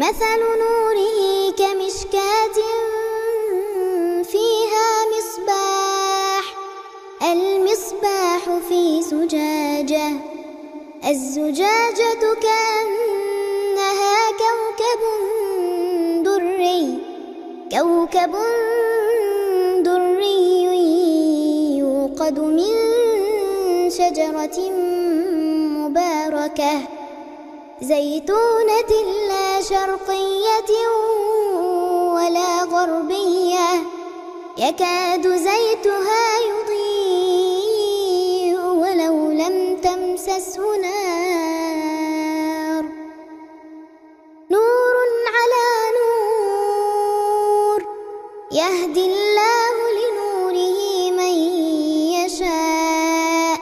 مثل نوره كمشكاة فيها مصباح، المصباح في زجاجة، الزجاجة كأنها كوكب دري يوقد من شجرة مباركة زيتونة لا شرقية ولا غربية يكاد زيتها يضيء ولو لم تمسسه نار، نور على نور يهدي الله لنوره من يشاء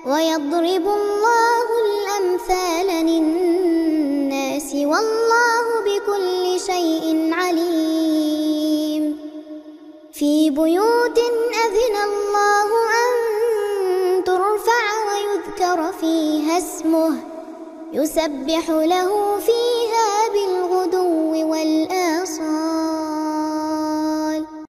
ويضرب الله الأمثال للناس والله بكل شيء عليم. في بيوت أذن الله أن ترفع ويذكر فيها اسمه يسبح له فيها بالغدو والآصال